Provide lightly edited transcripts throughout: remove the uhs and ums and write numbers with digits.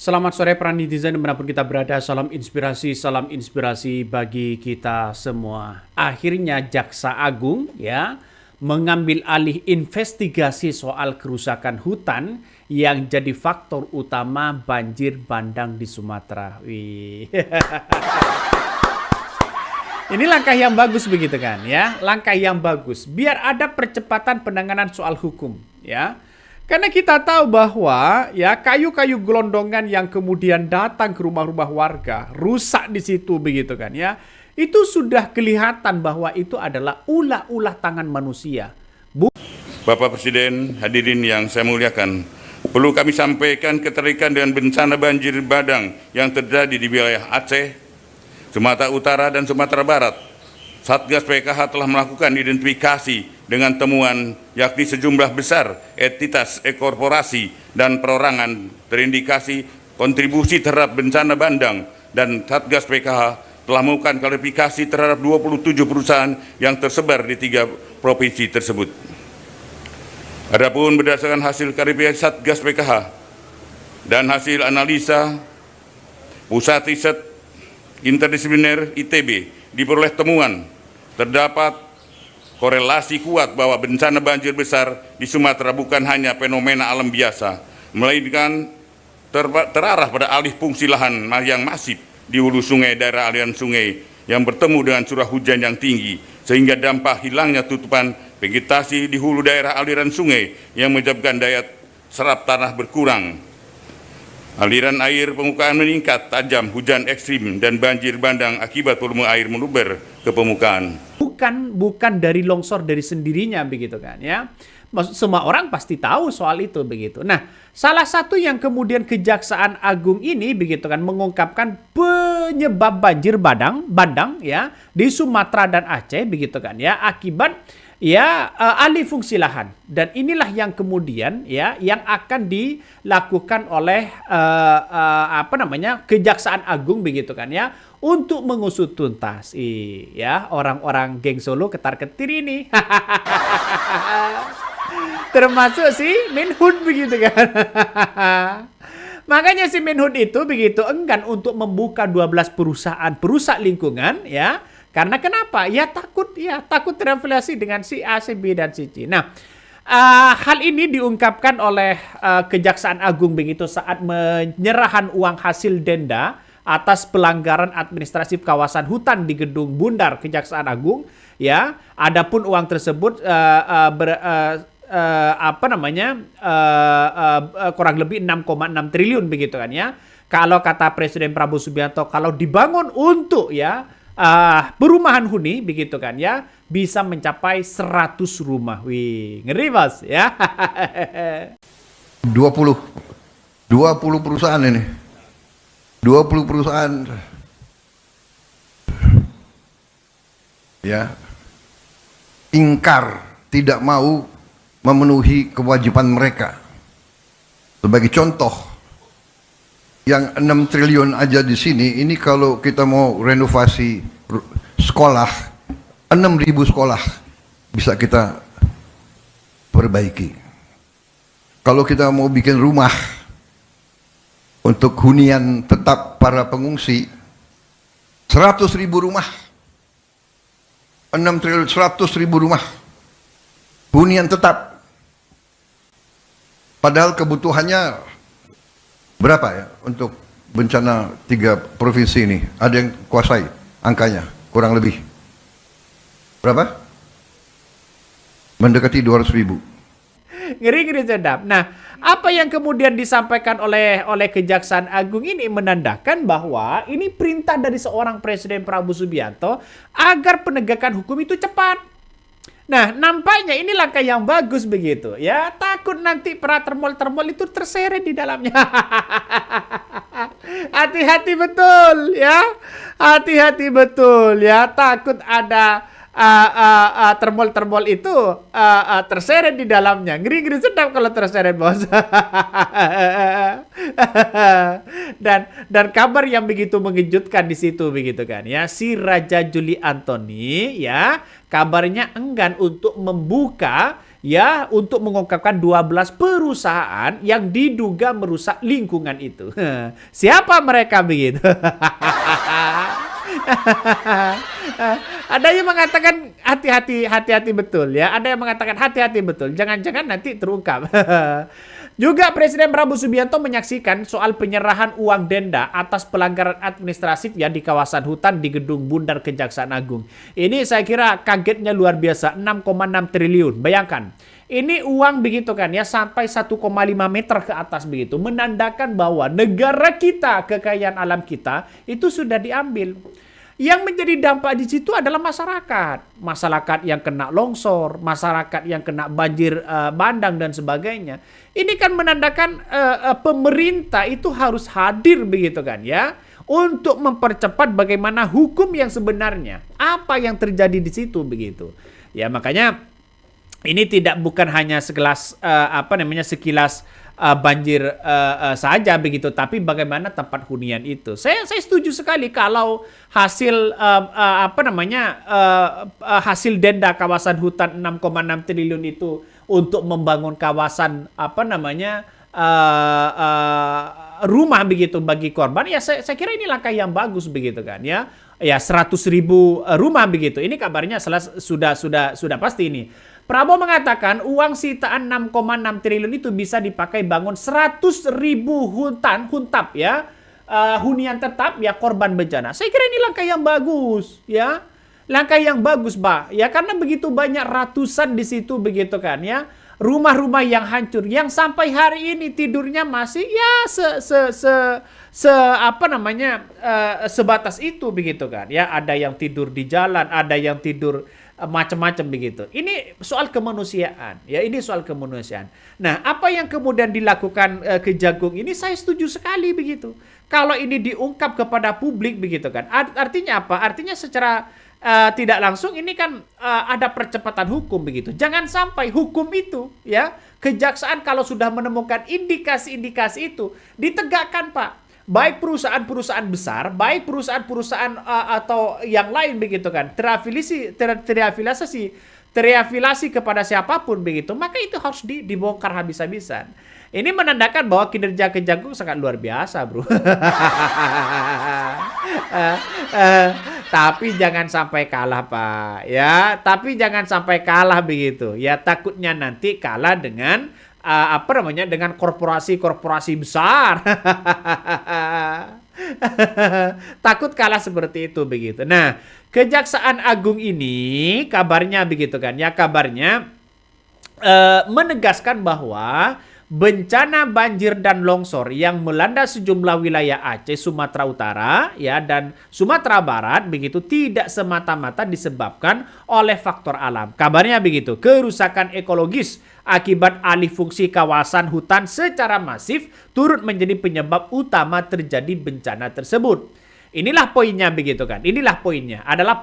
Selamat sore para netizen dimanapun kita berada, salam inspirasi bagi kita semua. Akhirnya Jaksa Agung ya mengambil alih investigasi soal kerusakan hutan yang jadi faktor utama banjir bandang di Sumatera. Wih. Ini langkah yang bagus begitu kan ya, langkah yang bagus. Biar ada percepatan penanganan soal hukum ya. Karena kita tahu bahwa ya kayu-kayu gelondongan yang kemudian datang ke rumah-rumah warga, rusak di situ begitu kan ya. Itu sudah kelihatan bahwa itu adalah ulah-ulah tangan manusia. Bapak Presiden, hadirin yang saya muliakan, perlu kami sampaikan keterkaitan dengan bencana banjir bandang yang terjadi di wilayah Aceh, Sumatera Utara, dan Sumatera Barat. Satgas PKH telah melakukan identifikasi dengan temuan yakni sejumlah besar entitas korporasi dan perorangan terindikasi kontribusi terhadap bencana bandang, dan Satgas PKH telah melakukan klarifikasi terhadap 27 perusahaan yang tersebar di 3 provinsi tersebut. Adapun berdasarkan hasil klarifikasi Satgas PKH dan hasil analisa Pusat Riset Interdisipliner ITB, diperoleh temuan terdapat korelasi kuat bahwa bencana banjir besar di Sumatera bukan hanya fenomena alam biasa, melainkan terarah pada alih fungsi lahan yang masif di hulu sungai daerah aliran sungai yang bertemu dengan curah hujan yang tinggi, sehingga dampak hilangnya tutupan vegetasi di hulu daerah aliran sungai yang menyebabkan daya serap tanah berkurang. Aliran air permukaan meningkat tajam, hujan ekstrim, dan banjir bandang akibat volume air meluber ke permukaan. Bukan dari longsor dari sendirinya begitu kan ya. Semua orang pasti tahu soal itu begitu. Nah, salah satu yang kemudian Kejaksaan Agung ini begitu kan mengungkapkan penyebab banjir bandang ya di Sumatera dan Aceh begitu kan ya akibat alih fungsi lahan, dan inilah yang kemudian ya yang akan dilakukan oleh Kejaksaan Agung begitu kan ya untuk mengusut tuntas ya orang-orang geng Solo ketar-ketir ini. Termasuk si Menhub begitu kan. Makanya si Menhub itu begitu enggan untuk membuka 12 perusahaan perusak lingkungan ya. Karena kenapa? Ya takut terafiliasi dengan si A, si B, dan si C. Nah, hal ini diungkapkan oleh Kejaksaan Agung begitu saat penyerahan uang hasil denda atas pelanggaran administratif kawasan hutan di Gedung Bundar Kejaksaan Agung. Ya, adapun uang tersebut kurang lebih 6,6 triliun begitu kan ya. Kalau kata Presiden Prabowo Subianto, kalau dibangun untuk perumahan huni begitu kan ya bisa mencapai 100 rumah. Wih, ngeri Mas ya. 20 perusahaan ini. 20 perusahaan. Ya. Ingkar, tidak mau memenuhi kewajiban mereka. Sebagai contoh, yang 6 triliun aja di sini, ini kalau kita mau renovasi sekolah, 6.000 sekolah bisa kita perbaiki. Kalau kita mau bikin rumah untuk hunian tetap para pengungsi, 100.000 rumah, 6 triliun, 100.000 rumah hunian tetap. Padahal kebutuhannya berapa ya untuk bencana 3 provinsi ini? Ada yang kuasai angkanya? Kurang lebih berapa? Mendekati 200.000. Ngeri sedap. Nah, apa yang kemudian disampaikan oleh Kejaksaan Agung ini menandakan bahwa ini perintah dari seorang Presiden Prabowo Subianto agar penegakan hukum itu cepat. Nah, nampaknya ini langkah yang bagus begitu ya. Takut nanti para termol itu terseret di dalamnya. Hati-hati betul ya. Hati-hati betul ya. Takut ada termol itu terseret di dalamnya. Ngeri sedap kalau terseret, Bos. dan kabar yang begitu mengejutkan di situ begitu kan ya. Si Raja Juli Antoni ya kabarnya enggan untuk membuka ya untuk mengungkapkan 12 perusahaan yang diduga merusak lingkungan itu. Siapa mereka begitu? Ada yang mengatakan hati-hati betul ya. Ada yang mengatakan hati-hati betul. Jangan-jangan nanti terungkap. Juga Presiden Prabowo Subianto menyaksikan soal penyerahan uang denda atas pelanggaran administratif ya di kawasan hutan di Gedung Bundar Kejaksaan Agung. Ini saya kira kagetnya luar biasa, 6,6 triliun. Bayangkan, ini uang begitu kan ya sampai 1,5 meter ke atas begitu. Menandakan bahwa negara kita, kekayaan alam kita itu sudah diambil. Yang menjadi dampak di situ adalah masyarakat. Masyarakat yang kena longsor, masyarakat yang kena banjir bandang dan sebagainya. Ini kan menandakan pemerintah itu harus hadir begitu kan ya. Untuk mempercepat bagaimana hukum yang sebenarnya. Apa yang terjadi di situ begitu. Ya makanya ini bukan hanya sekilas sekilas banjir saja begitu, tapi bagaimana tempat hunian itu. Saya setuju sekali kalau hasil hasil denda kawasan hutan 6,6 triliun itu untuk membangun kawasan rumah begitu bagi korban. Ya saya kira ini langkah yang bagus begitu kan ya. Ya 100.000 rumah begitu. Ini kabarnya sudah pasti ini. Prabowo mengatakan uang sitaan 6,6 triliun itu bisa dipakai bangun 100.000 huntap ya, hunian tetap ya korban bencana. Saya kira ini langkah yang bagus ya, langkah yang bagus Pak ya, karena begitu banyak ratusan di situ begitu kan ya, rumah-rumah yang hancur yang sampai hari ini tidurnya masih ya sebatas itu begitu kan ya, ada yang tidur di jalan, ada yang tidur macam-macam begitu. Ini soal kemanusiaan ya, ini soal kemanusiaan. Nah, apa yang kemudian dilakukan Kejagung ini saya setuju sekali begitu. Kalau ini diungkap kepada publik begitu kan, artinya apa? Artinya secara tidak langsung ini kan ada percepatan hukum begitu. Jangan sampai hukum itu ya, kejaksaan kalau sudah menemukan indikasi-indikasi itu ditegakkan Pak. Baik perusahaan-perusahaan besar, baik perusahaan-perusahaan atau yang lain begitu kan, terafiliasi kepada siapapun begitu, maka itu harus dibongkar habis-habisan. Ini menandakan bahwa kinerja Kejagung sangat luar biasa, bro. Tapi jangan sampai kalah, Pak. Ya, tapi jangan sampai kalah begitu. Ya, takutnya nanti kalah dengan dengan korporasi-korporasi besar. Takut kalah seperti itu begitu. Nah, Kejaksaan Agung ini kabarnya begitu kan ya, kabarnya menegaskan bahwa bencana banjir dan longsor yang melanda sejumlah wilayah Aceh, Sumatera Utara ya dan Sumatera Barat begitu tidak semata-mata disebabkan oleh faktor alam. Kabarnya begitu, kerusakan ekologis akibat alih fungsi kawasan hutan secara masif turut menjadi penyebab utama terjadi bencana tersebut. Inilah poinnya begitu kan. Inilah poinnya, adalah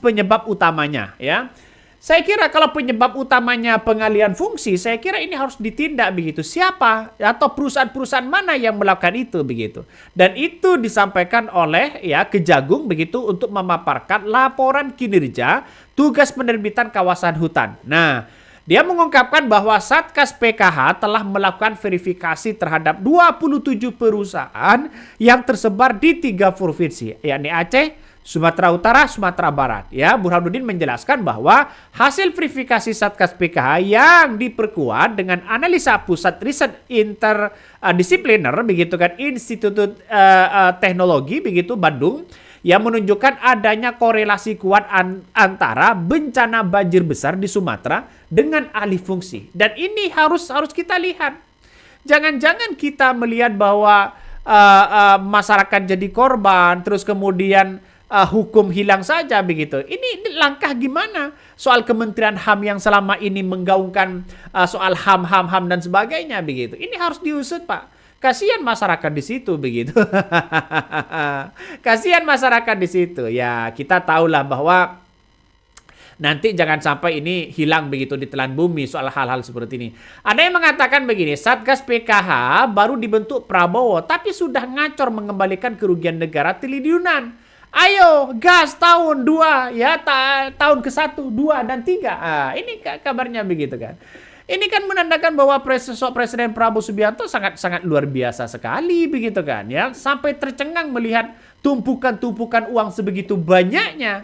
penyebab utamanya ya. Saya kira kalau penyebab utamanya pengalihan fungsi, saya kira ini harus ditindak begitu. Siapa atau perusahaan-perusahaan mana yang melakukan itu begitu. Dan itu disampaikan oleh ya Kejagung begitu untuk memaparkan laporan kinerja tugas penerbitan kawasan hutan. Nah, dia mengungkapkan bahwa Satgas PKH telah melakukan verifikasi terhadap 27 perusahaan yang tersebar di 3 provinsi, yakni Aceh, Sumatera Utara, Sumatera Barat. Ya, Burhanuddin menjelaskan bahwa hasil verifikasi Satgas PKH yang diperkuat dengan analisa pusat riset interdisipliner begitu kan, Institut Teknologi begitu Bandung, yang menunjukkan adanya korelasi kuat antara bencana banjir besar di Sumatera dengan alih fungsi. Dan ini harus kita lihat. Jangan-jangan kita melihat bahwa masyarakat jadi korban, terus kemudian hukum hilang saja begitu. Ini langkah gimana soal Kementerian HAM yang selama ini menggaungkan soal HAM dan sebagainya begitu. Ini harus diusut, Pak. Kasihan masyarakat di situ begitu. Kasihan masyarakat di situ. Ya, kita tahulah bahwa nanti jangan sampai ini hilang begitu di telan bumi soal hal-hal seperti ini. Ada yang mengatakan begini, Satgas PKH baru dibentuk Prabowo, tapi sudah ngacor mengembalikan kerugian negara triliunan. Ayo gas tahun 2 ya, tahun ke-1, 2 dan 3. Ini kabarnya begitu kan. Ini kan menandakan bahwa Presiden Prabowo Subianto sangat luar biasa sekali begitu kan ya, sampai tercengang melihat tumpukan-tumpukan uang sebegitu banyaknya.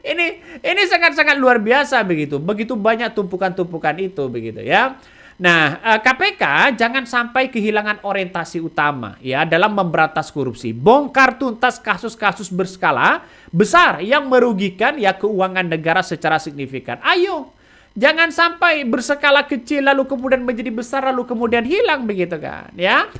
Ini sangat luar biasa begitu banyak tumpukan-tumpukan itu begitu ya. Nah, KPK jangan sampai kehilangan orientasi utama ya dalam memberantas korupsi. Bongkar tuntas kasus-kasus berskala besar yang merugikan ya keuangan negara secara signifikan. Ayo, jangan sampai berskala kecil lalu kemudian menjadi besar lalu kemudian hilang begitu kan ya.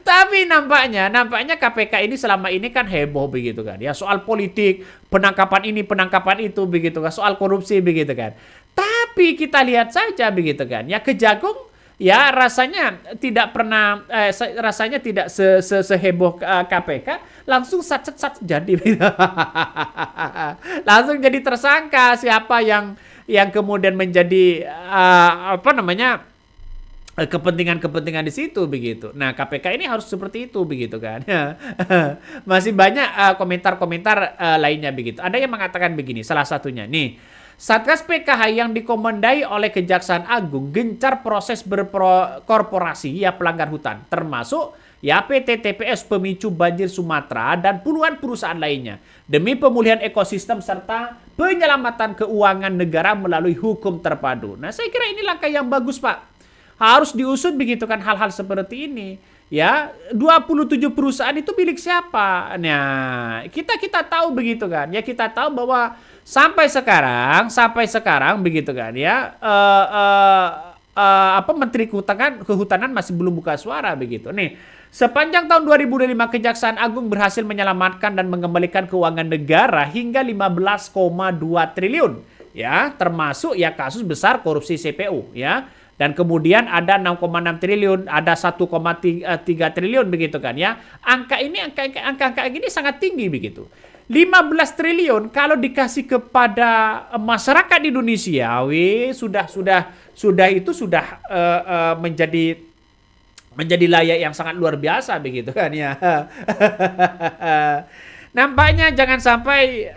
Tapi nampaknya KPK ini selama ini kan heboh begitu kan ya, soal politik, penangkapan ini, penangkapan itu begitu kan, soal korupsi begitu kan. Tapi kita lihat saja begitu kan ya, Kejagung ya rasanya tidak pernah rasanya tidak seheboh KPK, langsung sat jadi langsung jadi tersangka siapa yang kemudian menjadi kepentingan di situ begitu. Nah, KPK ini harus seperti itu begitu kan. Masih banyak komentar-komentar lainnya begitu. Ada yang mengatakan begini, salah satunya nih, Satgas PKH yang dikomandai oleh Kejaksaan Agung gencar proses berkorporasi ya pelanggar hutan, termasuk ya PT TPS pemicu banjir Sumatera dan puluhan perusahaan lainnya demi pemulihan ekosistem serta penyelamatan keuangan negara melalui hukum terpadu. Nah, saya kira ini langkah yang bagus, Pak. Harus diusut begitu kan hal-hal seperti ini. Ya, 27 perusahaan itu milik siapa? Nah, kita tahu begitu kan. Ya, kita tahu bahwa sampai sekarang begitu kan ya. Menteri Kehutanan masih belum buka suara begitu. Nih, sepanjang tahun 2005 Kejaksaan Agung berhasil menyelamatkan dan mengembalikan keuangan negara hingga 15,2 triliun ya, termasuk ya kasus besar korupsi CPU ya. Dan kemudian ada 6,6 triliun, ada 1,3 triliun begitu kan ya. Angka ini sangat tinggi begitu. 15 triliun kalau dikasih kepada masyarakat Indonesia, sudah menjadi layak yang sangat luar biasa begitu kan ya. Nampaknya jangan sampai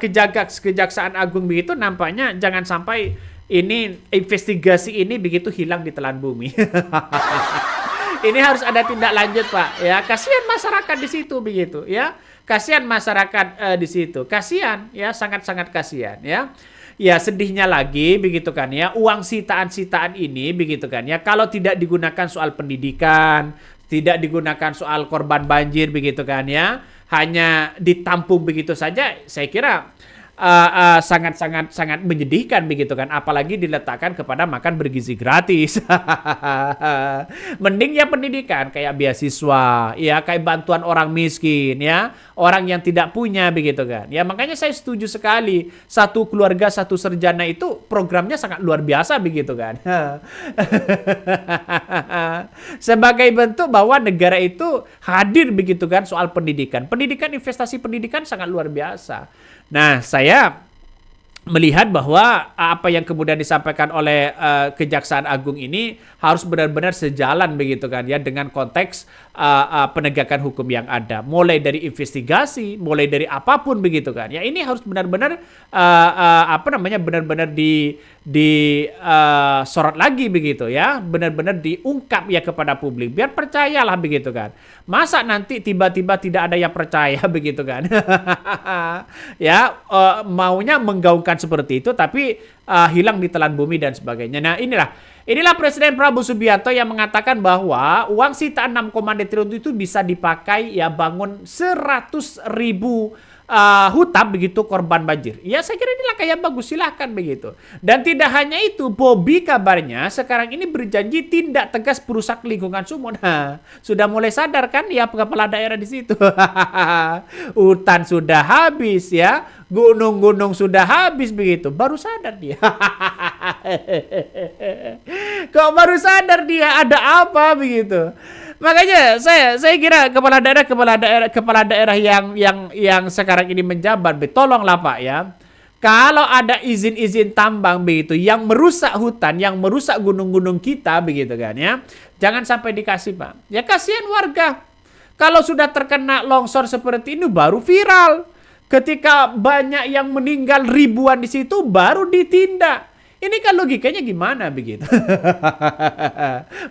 Kejaksaan Agung begitu, nampaknya jangan sampai ini investigasi ini begitu hilang di telan bumi. Ini harus ada tindak lanjut, Pak. Ya, kasihan masyarakat di situ begitu, ya. Kasihan masyarakat di situ. Kasihan, ya, sangat-sangat kasihan, ya. Ya, sedihnya lagi begitu kan ya. Uang sitaan-sitaan ini begitu kan ya. Kalau tidak digunakan soal pendidikan, tidak digunakan soal korban banjir begitu kan ya. Hanya ditampung begitu saja, saya kira sangat menyedihkan begitu kan, apalagi diletakkan kepada makan bergizi gratis. Mending ya pendidikan kayak beasiswa ya, kayak bantuan orang miskin ya, orang yang tidak punya begitu kan ya. Makanya saya setuju sekali, satu keluarga satu sarjana itu programnya sangat luar biasa begitu kan. Sebagai bentuk bahwa negara itu hadir begitu kan soal pendidikan, investasi pendidikan sangat luar biasa. Nah, saya melihat bahwa apa yang kemudian disampaikan oleh Kejaksaan Agung ini harus benar-benar sejalan begitu kan ya dengan konteks penegakan hukum yang ada, mulai dari investigasi, mulai dari apapun begitu kan ya. Ini harus benar-benar benar-benar sorot lagi begitu ya, benar-benar diungkap ya kepada publik biar percayalah begitu kan. Masa nanti tiba-tiba tidak ada yang percaya begitu kan. Ya, maunya menggaungkan seperti itu tapi hilang di telan bumi dan sebagainya. Nah, inilah Presiden Prabowo Subianto yang mengatakan bahwa uang sitaan 6,2 triliun itu bisa dipakai ya bangun 100.000 hutan begitu korban banjir. Ya, saya kira ini langkah yang bagus, silahkan begitu. Dan tidak hanya itu, Bobi kabarnya sekarang ini berjanji tindak tegas perusak lingkungan sumut. Sudah mulai sadar kan ya kepala daerah di situ. Hutan sudah habis ya, gunung-gunung sudah habis begitu. Baru sadar dia. Kok baru sadar dia ada apa begitu? Makanya saya kira kepala daerah yang sekarang ini menjabat, tolonglah Pak ya, Kalau ada izin-izin tambang begitu yang merusak hutan, yang merusak gunung-gunung kita begitu kan ya. Jangan sampai dikasih, Pak. Ya kasihan warga. Kalau sudah terkena longsor seperti ini baru viral. Ketika banyak yang meninggal ribuan di situ baru ditindak. Ini kan logikanya gimana begitu?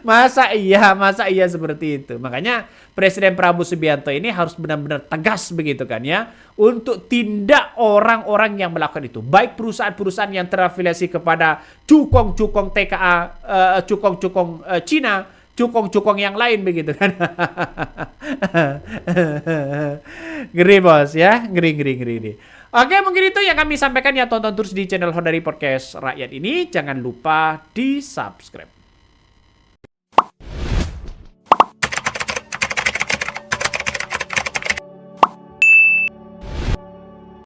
Masa iya seperti itu. Makanya Presiden Prabowo Subianto ini harus benar-benar tegas begitu kan ya. Untuk tindak orang-orang yang melakukan itu. Baik perusahaan-perusahaan yang terafiliasi kepada cukong-cukong TKA, cukong-cukong Cina, cukong-cukong yang lain begitu kan. Ngeri bos ya, ngeri. Oke, mungkin itu yang kami sampaikan ya. Tonton terus di channel Hondari Podcast Rakyat ini. Jangan lupa di subscribe.